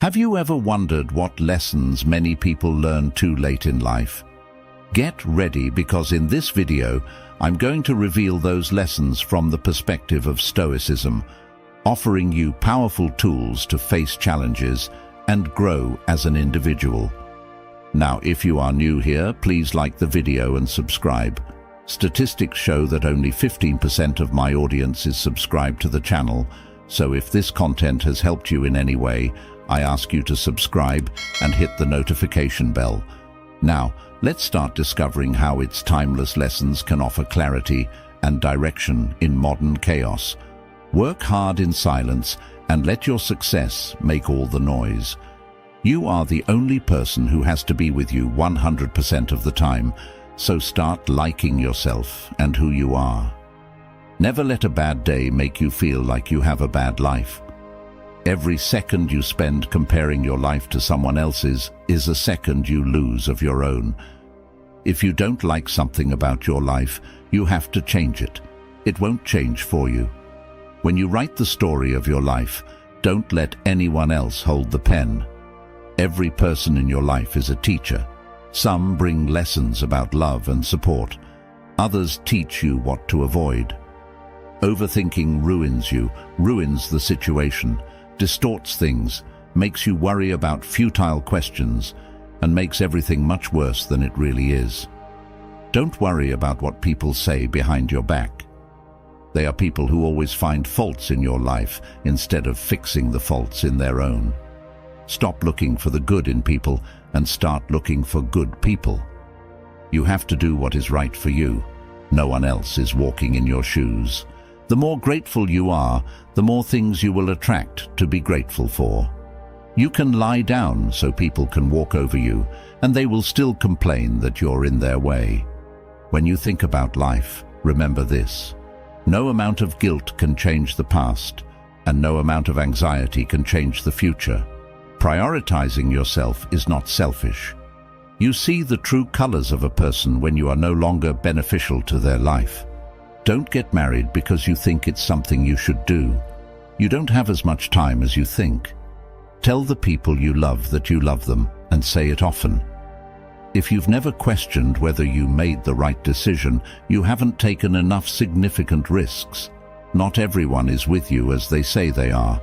Have you ever wondered what lessons many people learn too late in life? Get ready, because in this video, I'm going to reveal those lessons from the perspective of Stoicism, offering you powerful tools to face challenges and grow as an individual. Now, if you are new here, please like the video and subscribe. Statistics show that only 15% of my audience is subscribed to the channel, so if this content has helped you in any way, I ask you to subscribe and hit the notification bell. Now, let's start discovering how its timeless lessons can offer clarity and direction in modern chaos. Work hard in silence and let your success make all the noise. You are the only person who has to be with you 100% of the time, so start liking yourself and who you are. Never let a bad day make you feel like you have a bad life. Every second you spend comparing your life to someone else's is a second you lose of your own. If you don't like something about your life, you have to change it. It won't change for you. When you write the story of your life, don't let anyone else hold the pen. Every person in your life is a teacher. Some bring lessons about love and support. Others teach you what to avoid. Overthinking ruins you, ruins the situation, distorts things, makes you worry about futile questions, and makes everything much worse than it really is. Don't worry about what people say behind your back. They are people who always find faults in your life instead of fixing the faults in their own. Stop looking for the good in people and start looking for good people. You have to do what is right for you. No one else is walking in your shoes. The more grateful you are, the more things you will attract to be grateful for. You can lie down so people can walk over you, and they will still complain that you're in their way. When you think about life, remember this: no amount of guilt can change the past, and no amount of anxiety can change the future. Prioritizing yourself is not selfish. You see the true colors of a person when you are no longer beneficial to their life. Don't get married because you think it's something you should do. You don't have as much time as you think. Tell the people you love that you love them, and say it often. If you've never questioned whether you made the right decision, you haven't taken enough significant risks. Not everyone is with you as they say they are.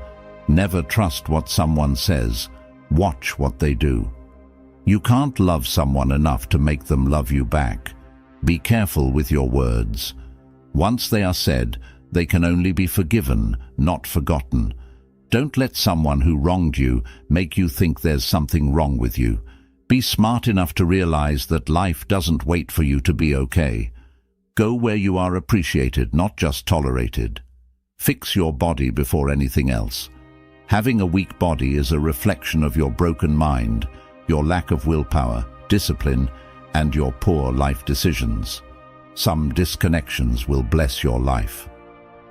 Never trust what someone says. Watch what they do. You can't love someone enough to make them love you back. Be careful with your words. Once they are said, they can only be forgiven, not forgotten. Don't let someone who wronged you make you think there's something wrong with you. Be smart enough to realize that life doesn't wait for you to be okay. Go where you are appreciated, not just tolerated. Fix your body before anything else. Having a weak body is a reflection of your broken mind, your lack of willpower, discipline, and your poor life decisions. Some disconnections will bless your life.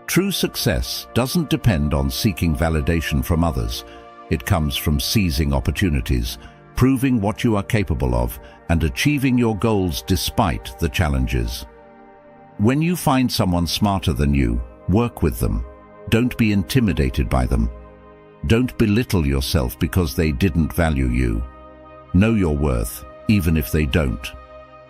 True success doesn't depend on seeking validation from others. It comes from seizing opportunities, proving what you are capable of, and achieving your goals despite the challenges. When you find someone smarter than you, work with them. Don't be intimidated by them. Don't belittle yourself because they didn't value you. Know your worth, even if they don't.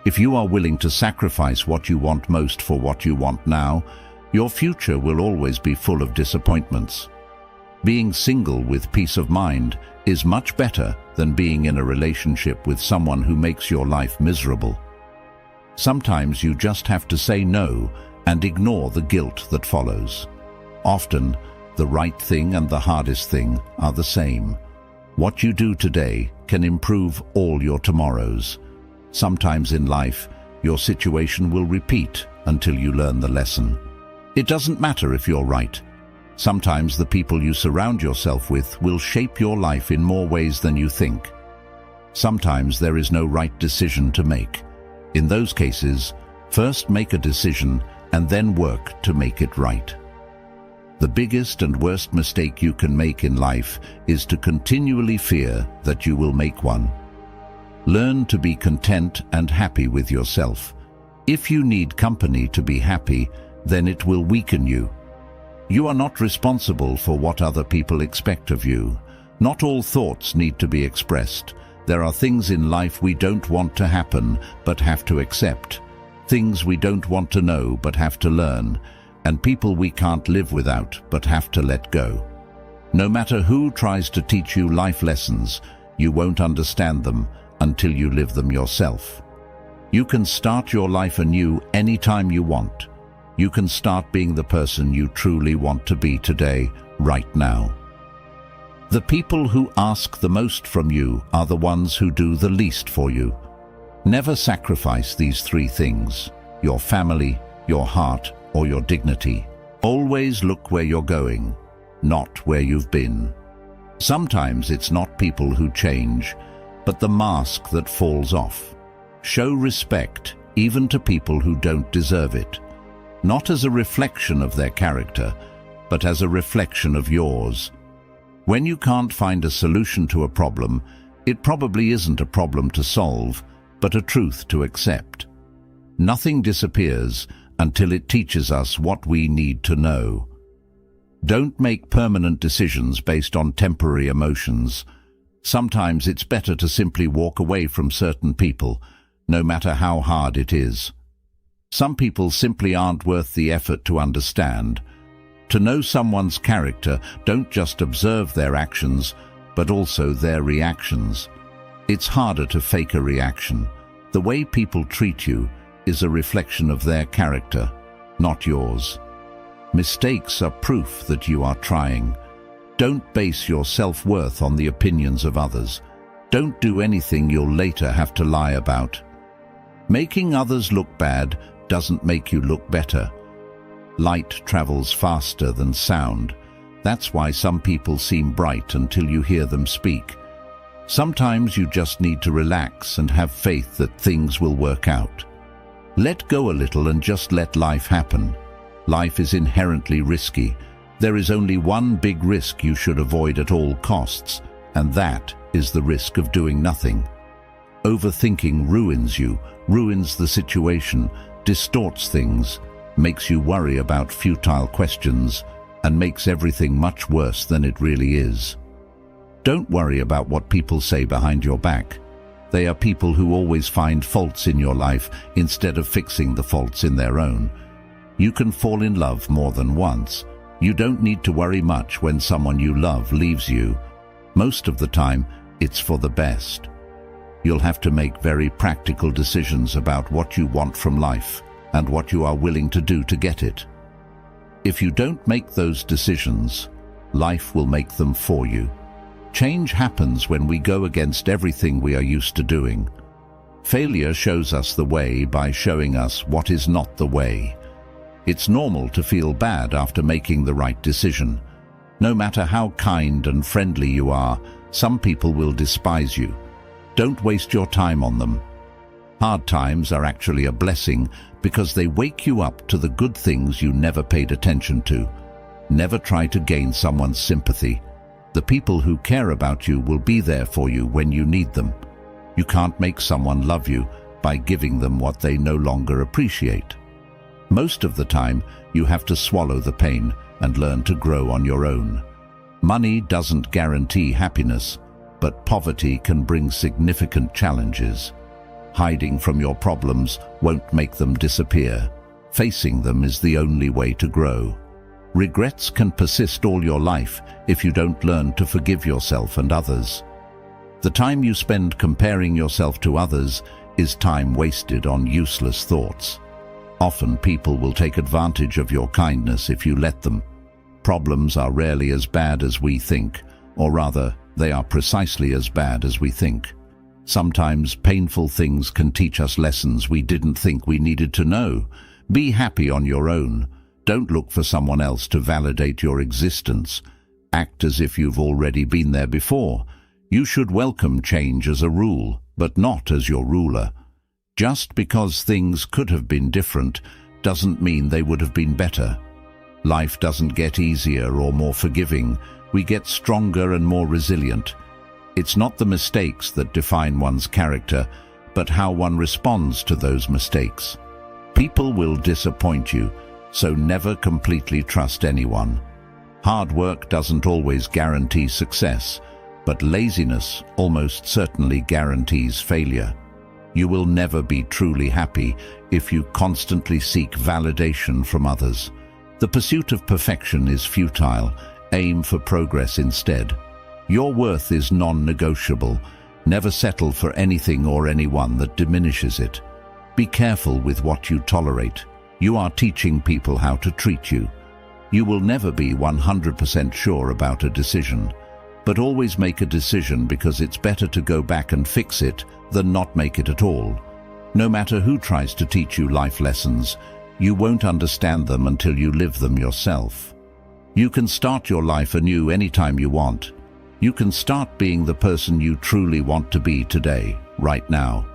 If you are willing to sacrifice what you want most for what you want now, your future will always be full of disappointments. Being single with peace of mind is much better than being in a relationship with someone who makes your life miserable. Sometimes you just have to say no and ignore the guilt that follows. Often, the right thing and the hardest thing are the same. What you do today can improve all your tomorrows. Sometimes in life, your situation will repeat until you learn the lesson. It doesn't matter if you're right. Sometimes the people you surround yourself with will shape your life in more ways than you think. Sometimes there is no right decision to make. In those cases, first make a decision and then work to make it right. The biggest and worst mistake you can make in life is to continually fear that you will make one. Learn to be content and happy with yourself. If you need company to be happy, then it will weaken you. You are not responsible for what other people expect of you. Not all thoughts need to be expressed. There are things in life we don't want to happen, but have to accept. Things we don't want to know, but have to learn. And people we can't live without, but have to let go. No matter who tries to teach you life lessons, you won't understand them until you live them yourself. You can start your life anew anytime you want. You can start being the person you truly want to be today, right now. The people who ask the most from you are the ones who do the least for you. Never sacrifice these three things: your family, your heart, or your dignity. Always look where you're going, not where you've been. Sometimes it's not people who change, but the mask that falls off. Show respect, even to people who don't deserve it. Not as a reflection of their character, but as a reflection of yours. When you can't find a solution to a problem, it probably isn't a problem to solve, but a truth to accept. Nothing disappears until it teaches us what we need to know. Don't make permanent decisions based on temporary emotions. Sometimes it's better to simply walk away from certain people, no matter how hard it is. Some people simply aren't worth the effort to understand. To know someone's character, don't just observe their actions, but also their reactions. It's harder to fake a reaction. The way people treat you is a reflection of their character, not yours. Mistakes are proof that you are trying. Don't base your self-worth on the opinions of others. Don't do anything you'll later have to lie about. Making others look bad doesn't make you look better. Light travels faster than sound. That's why some people seem bright until you hear them speak. Sometimes you just need to relax and have faith that things will work out. Let go a little and just let life happen. Life is inherently risky. There is only one big risk you should avoid at all costs, and that is the risk of doing nothing. Overthinking ruins you, ruins the situation, distorts things, makes you worry about futile questions, and makes everything much worse than it really is. Don't worry about what people say behind your back. They are people who always find faults in your life instead of fixing the faults in their own. You can fall in love more than once. You don't need to worry much when someone you love leaves you. Most of the time, it's for the best. You'll have to make very practical decisions about what you want from life and what you are willing to do to get it. If you don't make those decisions, life will make them for you. Change happens when we go against everything we are used to doing. Failure shows us the way by showing us what is not the way. It's normal to feel bad after making the right decision. No matter how kind and friendly you are, some people will despise you. Don't waste your time on them. Hard times are actually a blessing because they wake you up to the good things you never paid attention to. Never try to gain someone's sympathy. The people who care about you will be there for you when you need them. You can't make someone love you by giving them what they no longer appreciate. Most of the time, you have to swallow the pain and learn to grow on your own. Money doesn't guarantee happiness, but poverty can bring significant challenges. Hiding from your problems won't make them disappear. Facing them is the only way to grow. Regrets can persist all your life if you don't learn to forgive yourself and others. The time you spend comparing yourself to others is time wasted on useless thoughts. Often people will take advantage of your kindness if you let them. Problems are rarely as bad as we think, or rather, they are precisely as bad as we think. Sometimes painful things can teach us lessons we didn't think we needed to know. Be happy on your own. Don't look for someone else to validate your existence. Act as if you've already been there before. You should welcome change as a rule, but not as your ruler. Just because things could have been different doesn't mean they would have been better. Life doesn't get easier or more forgiving. We get stronger and more resilient. It's not the mistakes that define one's character, but how one responds to those mistakes. People will disappoint you, so never completely trust anyone. Hard work doesn't always guarantee success, but laziness almost certainly guarantees failure. You will never be truly happy if you constantly seek validation from others. The pursuit of perfection is futile. Aim for progress instead. Your worth is non-negotiable. Never settle for anything or anyone that diminishes it. Be careful with what you tolerate. You are teaching people how to treat you. You will never be 100% sure about a decision, but always make a decision because it's better to go back and fix it than not make it at all. No matter who tries to teach you life lessons, you won't understand them until you live them yourself. You can start your life anew anytime you want. You can start being the person you truly want to be today, right now.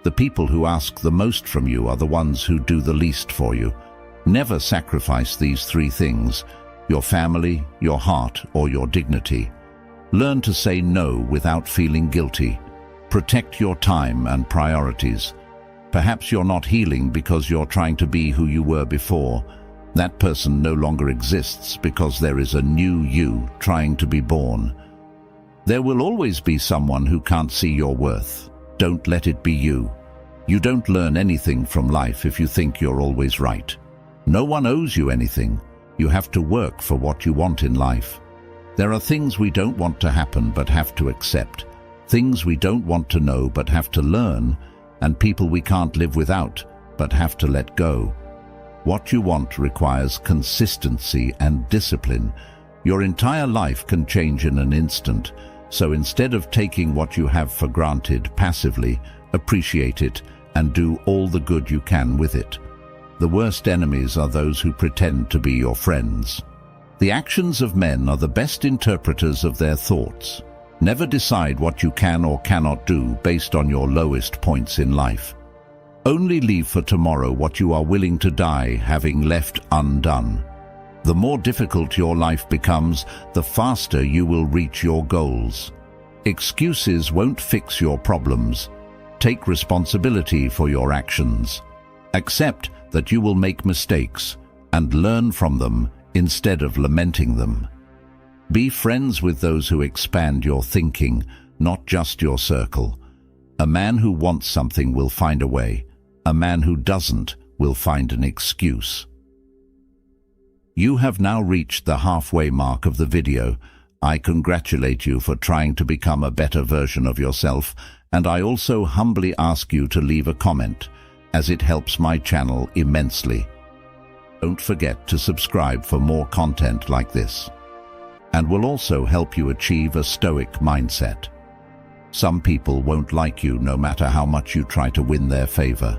The people who ask the most from you are the ones who do the least for you. Never sacrifice these three things: your family, your heart, or your dignity. Learn to say no without feeling guilty. Protect your time and priorities. Perhaps you're not healing because you're trying to be who you were before. That person no longer exists because there is a new you trying to be born. There will always be someone who can't see your worth. Don't let it be you. You don't learn anything from life if you think you're always right. No one owes you anything. You have to work for what you want in life. There are things we don't want to happen but have to accept. Things we don't want to know but have to learn. And people we can't live without but have to let go. What you want requires consistency and discipline. Your entire life can change in an instant, so instead of taking what you have for granted passively, appreciate it and do all the good you can with it. The worst enemies are those who pretend to be your friends. The actions of men are the best interpreters of their thoughts. Never decide what you can or cannot do based on your lowest points in life. Only leave for tomorrow what you are willing to die having left undone. The more difficult your life becomes, the faster you will reach your goals. Excuses won't fix your problems. Take responsibility for your actions. Accept that you will make mistakes and learn from them instead of lamenting them. Be friends with those who expand your thinking, not just your circle. A man who wants something will find a way. A man who doesn't will find an excuse. You have now reached the halfway mark of the video. I congratulate you for trying to become a better version of yourself, and I also humbly ask you to leave a comment, as it helps my channel immensely. Don't forget to subscribe for more content like this, and will also help you achieve a Stoic mindset. Some people won't like you no matter how much you try to win their favor.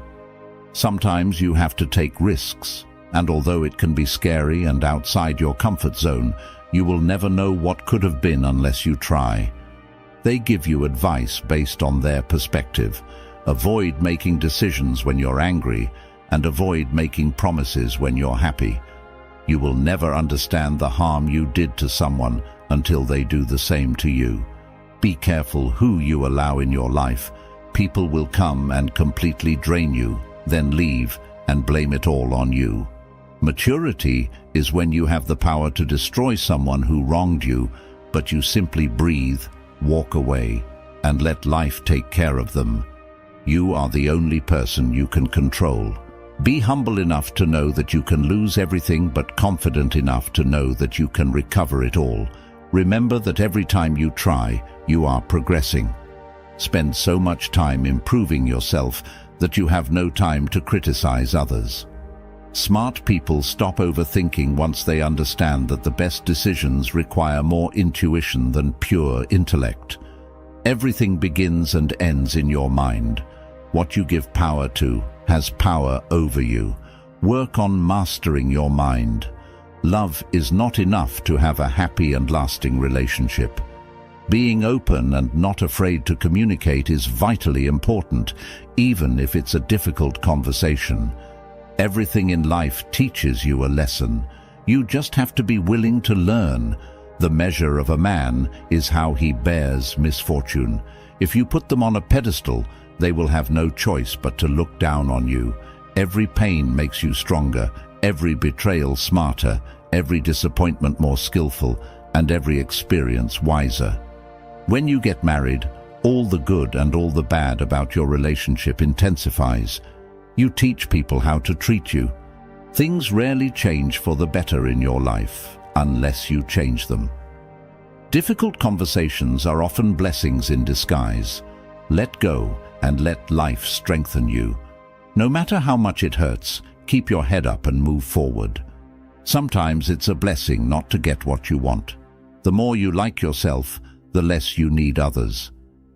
Sometimes you have to take risks, and although it can be scary and outside your comfort zone, you will never know what could have been unless you try. They give you advice based on their perspective. Avoid making decisions when you're angry, and avoid making promises when you're happy. You will never understand the harm you did to someone until they do the same to you. Be careful who you allow in your life. People will come and completely drain you, then leave and blame it all on you. Maturity is when you have the power to destroy someone who wronged you, but you simply breathe, walk away, and let life take care of them. You are the only person you can control. Be humble enough to know that you can lose everything, but confident enough to know that you can recover it all. Remember that every time you try, you are progressing. Spend so much time improving yourself that you have no time to criticize others. Smart people stop overthinking once they understand that the best decisions require more intuition than pure intellect. Everything begins and ends in your mind. What you give power to has power over you. Work on mastering your mind. Love is not enough to have a happy and lasting relationship. Being open and not afraid to communicate is vitally important, even if it's a difficult conversation. Everything in life teaches you a lesson. You just have to be willing to learn. The measure of a man is how he bears misfortune. If you put them on a pedestal, they will have no choice but to look down on you. Every pain makes you stronger, every betrayal smarter, every disappointment more skillful, and every experience wiser. When you get married, all the good and all the bad about your relationship intensifies. You teach people how to treat you. Things rarely change for the better in your life, unless you change them. Difficult conversations are often blessings in disguise. Let go and let life strengthen you. No matter how much it hurts, keep your head up and move forward. Sometimes it's a blessing not to get what you want. The more you like yourself, the less you need others.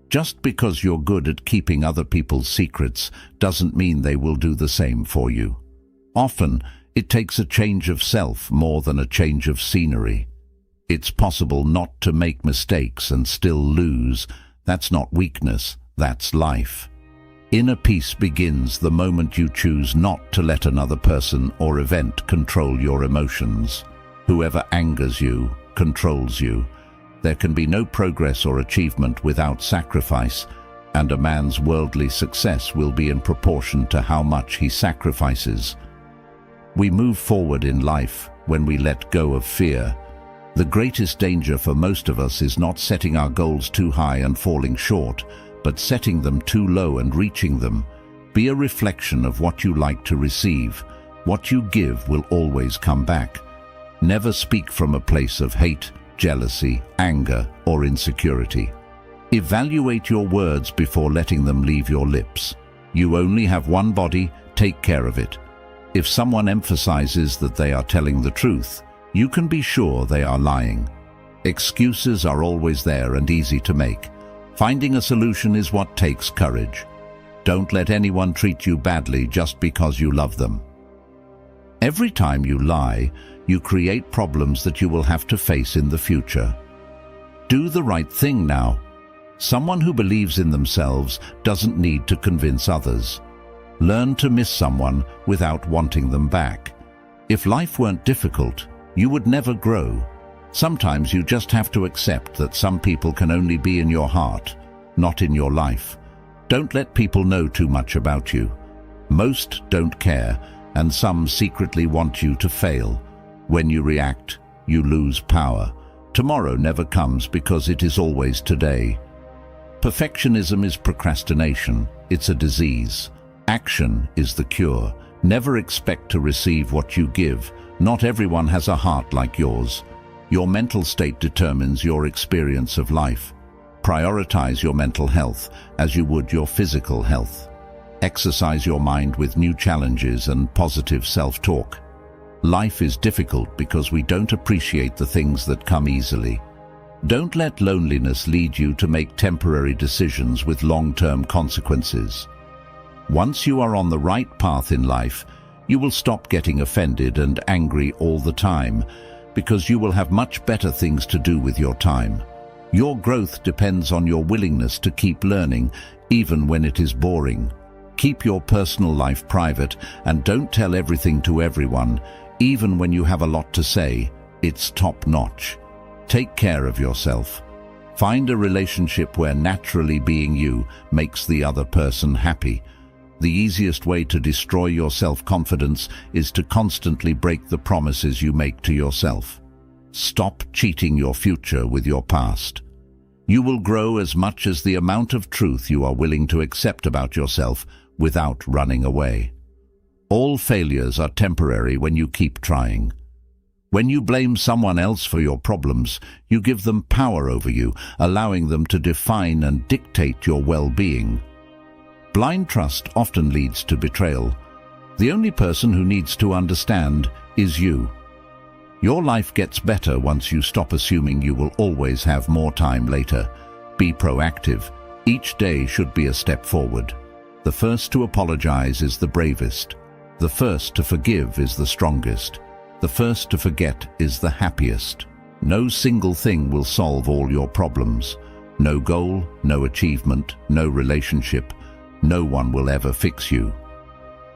Just because you're good at keeping other people's secrets doesn't mean they will do the same for you. Often, it takes a change of self more than a change of scenery. It's possible not to make mistakes and still lose. That's not weakness, that's life. Inner peace begins the moment you choose not to let another person or event control your emotions. Whoever angers you controls you. There can be no progress or achievement without sacrifice, and a man's worldly success will be in proportion to how much he sacrifices. We move forward in life when we let go of fear. The greatest danger for most of us is not setting our goals too high and falling short, but setting them too low and reaching them. Be a reflection of what you like to receive. What you give will always come back. Never speak from a place of hate, jealousy, anger, or insecurity. Evaluate your words before letting them leave your lips. You only have one body, take care of it. If someone emphasizes that they are telling the truth, you can be sure they are lying. Excuses are always there and easy to make. Finding a solution is what takes courage. Don't let anyone treat you badly just because you love them. Every time you lie, you create problems that you will have to face in the future. Do the right thing now. Someone who believes in themselves doesn't need to convince others. Learn to miss someone without wanting them back. If life weren't difficult, you would never grow. Sometimes you just have to accept that some people can only be in your heart, not in your life. Don't let people know too much about you. Most don't care, and some secretly want you to fail. When you react, you lose power. Tomorrow never comes because it is always today. Perfectionism is procrastination. It's a disease. Action is the cure. Never expect to receive what you give. Not everyone has a heart like yours. Your mental state determines your experience of life. Prioritize your mental health as you would your physical health. Exercise your mind with new challenges and positive self-talk. Life is difficult because we don't appreciate the things that come easily. Don't let loneliness lead you to make temporary decisions with long-term consequences. Once you are on the right path in life, you will stop getting offended and angry all the time, because you will have much better things to do with your time. Your growth depends on your willingness to keep learning, even when it is boring. Keep your personal life private and don't tell everything to everyone, even when you have a lot to say. It's top-notch. Take care of yourself. Find a relationship where naturally being you makes the other person happy. The easiest way to destroy your self-confidence is to constantly break the promises you make to yourself. Stop cheating your future with your past. You will grow as much as the amount of truth you are willing to accept about yourself without running away. All failures are temporary when you keep trying. When you blame someone else for your problems, you give them power over you, allowing them to define and dictate your well-being. Blind trust often leads to betrayal. The only person who needs to understand is you. Your life gets better once you stop assuming you will always have more time later. Be proactive. Each day should be a step forward. The first to apologize is the bravest. The first to forgive is the strongest. The first to forget is the happiest. No single thing will solve all your problems. No goal, no achievement, no relationship. No one will ever fix you.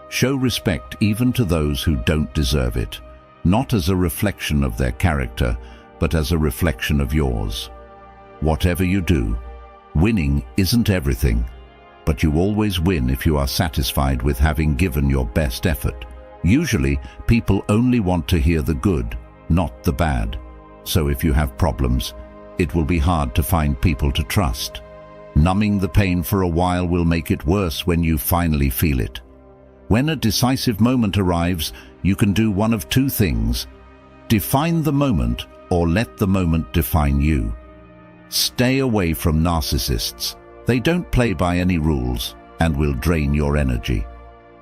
Show respect even to those who don't deserve it, not as a reflection of their character, but as a reflection of yours. Whatever you do, winning isn't everything, but you always win if you are satisfied with having given your best effort. Usually, people only want to hear the good, not the bad. So if you have problems, it will be hard to find people to trust. Numbing the pain for a while will make it worse when you finally feel it. When a decisive moment arrives, you can do one of two things: define the moment or let the moment define you. Stay away from narcissists. They don't play by any rules and will drain your energy.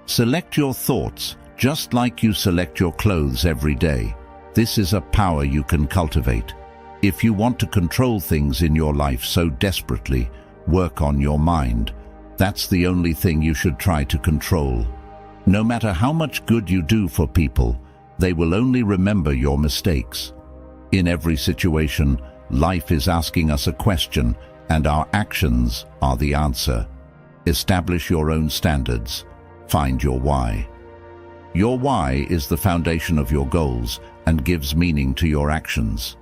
Select your thoughts just like you select your clothes every day. This is a power you can cultivate. If you want to control things in your life so desperately, work on your mind. That's the only thing you should try to control. No matter how much good you do for people, they will only remember your mistakes. In every situation, life is asking us a question, and our actions are the answer. Establish your own standards. Find your why. Your why is the foundation of your goals and gives meaning to your actions.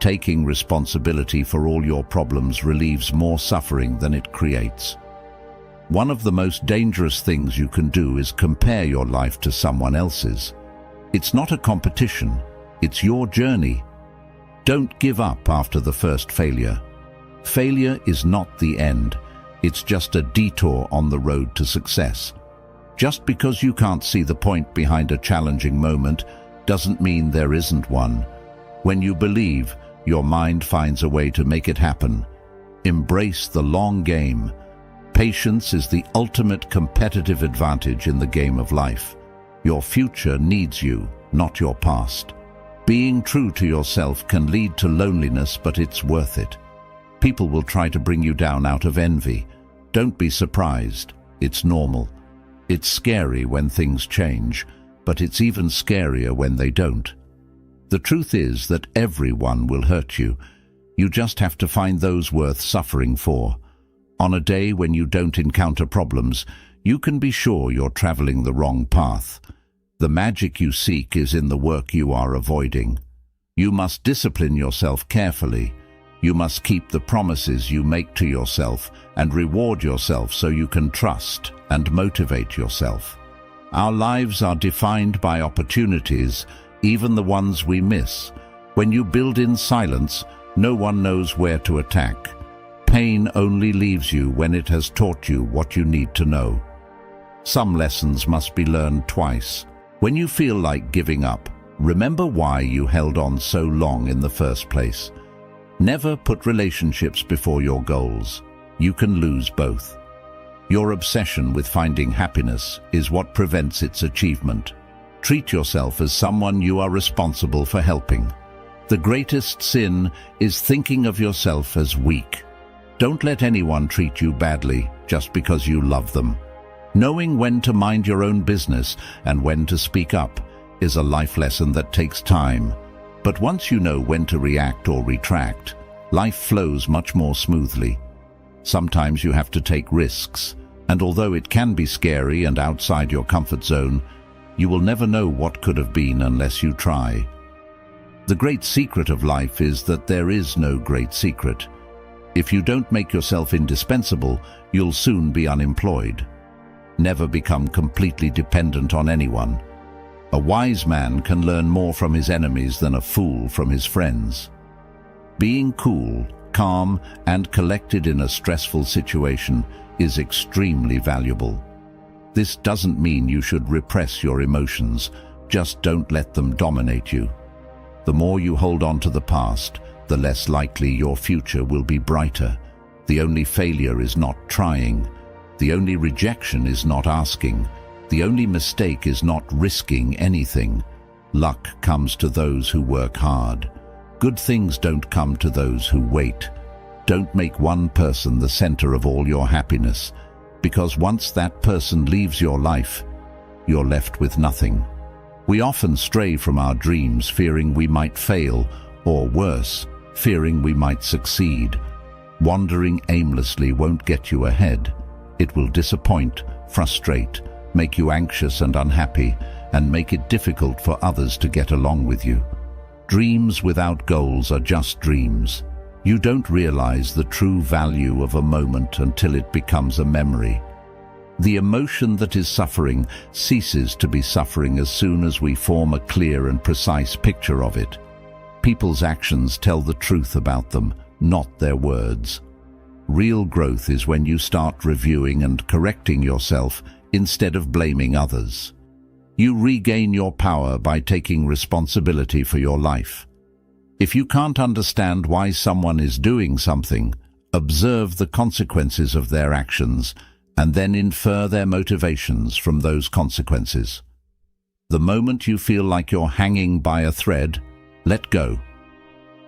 Taking responsibility for all your problems relieves more suffering than it creates. One of the most dangerous things you can do is compare your life to someone else's. It's not a competition, it's your journey. Don't give up after the first failure. Failure is not the end, it's just a detour on the road to success. Just because you can't see the point behind a challenging moment doesn't mean there isn't one. When you believe, your mind finds a way to make it happen. Embrace the long game. Patience is the ultimate competitive advantage in the game of life. Your future needs you, not your past. Being true to yourself can lead to loneliness, but it's worth it. People will try to bring you down out of envy. Don't be surprised. It's normal. It's scary when things change, but it's even scarier when they don't. The truth is that everyone will hurt you. You just have to find those worth suffering for. On a day when you don't encounter problems, you can be sure you're traveling the wrong path. The magic you seek is in the work you are avoiding. You must discipline yourself carefully. You must keep the promises you make to yourself and reward yourself so you can trust and motivate yourself. Our lives are defined by opportunities, even the ones we miss. When you build in silence, no one knows where to attack. Pain only leaves you when it has taught you what you need to know. Some lessons must be learned twice. When you feel like giving up, remember why you held on so long in the first place. Never put relationships before your goals. You can lose both. Your obsession with finding happiness is what prevents its achievement. Treat yourself as someone you are responsible for helping. The greatest sin is thinking of yourself as weak. Don't let anyone treat you badly just because you love them. Knowing when to mind your own business and when to speak up is a life lesson that takes time. But once you know when to react or retract, life flows much more smoothly. Sometimes you have to take risks, and although it can be scary and outside your comfort zone, you will never know what could have been unless you try. The great secret of life is that there is no great secret. If you don't make yourself indispensable, you'll soon be unemployed. Never become completely dependent on anyone. A wise man can learn more from his enemies than a fool from his friends. Being cool, calm, and collected in a stressful situation is extremely valuable. This doesn't mean you should repress your emotions, just don't let them dominate you. The more you hold on to the past, the less likely your future will be brighter. The only failure is not trying. The only rejection is not asking. The only mistake is not risking anything. Luck comes to those who work hard. Good things don't come to those who wait. Don't make one person the center of all your happiness, because once that person leaves your life, you're left with nothing. We often stray from our dreams fearing we might fail, or worse, fearing we might succeed. Wandering aimlessly won't get you ahead. It will disappoint, frustrate, make you anxious and unhappy, and make it difficult for others to get along with you. Dreams without goals are just dreams. You don't realize the true value of a moment until it becomes a memory. The emotion that is suffering ceases to be suffering as soon as we form a clear and precise picture of it. People's actions tell the truth about them, not their words. Real growth is when you start reviewing and correcting yourself instead of blaming others. You regain your power by taking responsibility for your life. If you can't understand why someone is doing something, observe the consequences of their actions and then infer their motivations from those consequences. The moment you feel like you're hanging by a thread, let go.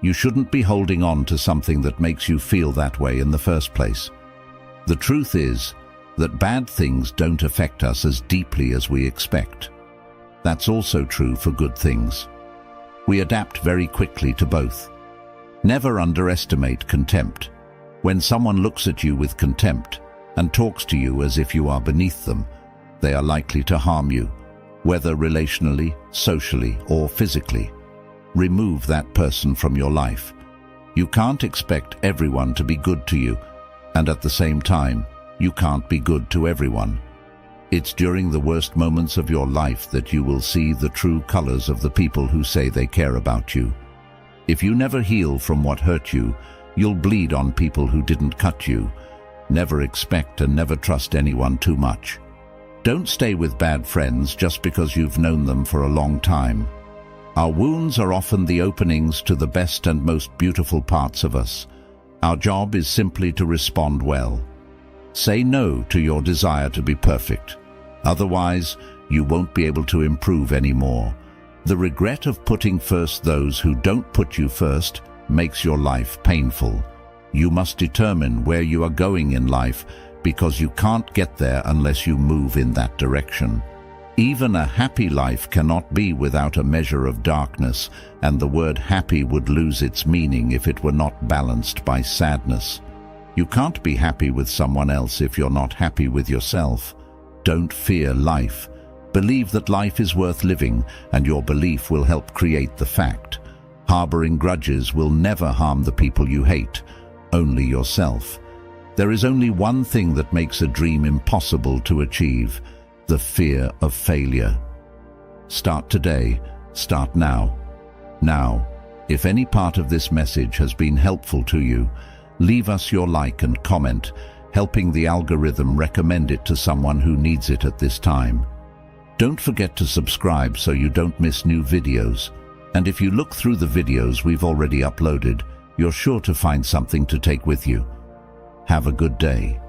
You shouldn't be holding on to something that makes you feel that way in the first place. The truth is that bad things don't affect us as deeply as we expect. That's also true for good things. We adapt very quickly to both. Never underestimate contempt. When someone looks at you with contempt and talks to you as if you are beneath them, they are likely to harm you, whether relationally, socially, or physically. Remove that person from your life. You can't expect everyone to be good to you, and at the same time, you can't be good to everyone. It's during the worst moments of your life that you will see the true colors of the people who say they care about you. If you never heal from what hurt you, you'll bleed on people who didn't cut you. Never expect and never trust anyone too much. Don't stay with bad friends just because you've known them for a long time. Our wounds are often the openings to the best and most beautiful parts of us. Our job is simply to respond well. Say no to your desire to be perfect. Otherwise, you won't be able to improve anymore. The regret of putting first those who don't put you first makes your life painful. You must determine where you are going in life because you can't get there unless you move in that direction. Even a happy life cannot be without a measure of darkness, and the word happy would lose its meaning if it were not balanced by sadness. You can't be happy with someone else if you're not happy with yourself. Don't fear life. Believe that life is worth living, and your belief will help create the fact. Harboring grudges will never harm the people you hate, only yourself. There is only one thing that makes a dream impossible to achieve: the fear of failure. Start today. Start now. Now, if any part of this message has been helpful to you, leave us your like and comment, helping the algorithm recommend it to someone who needs it at this time. Don't forget to subscribe so you don't miss new videos. And if you look through the videos we've already uploaded, you're sure to find something to take with you. Have a good day.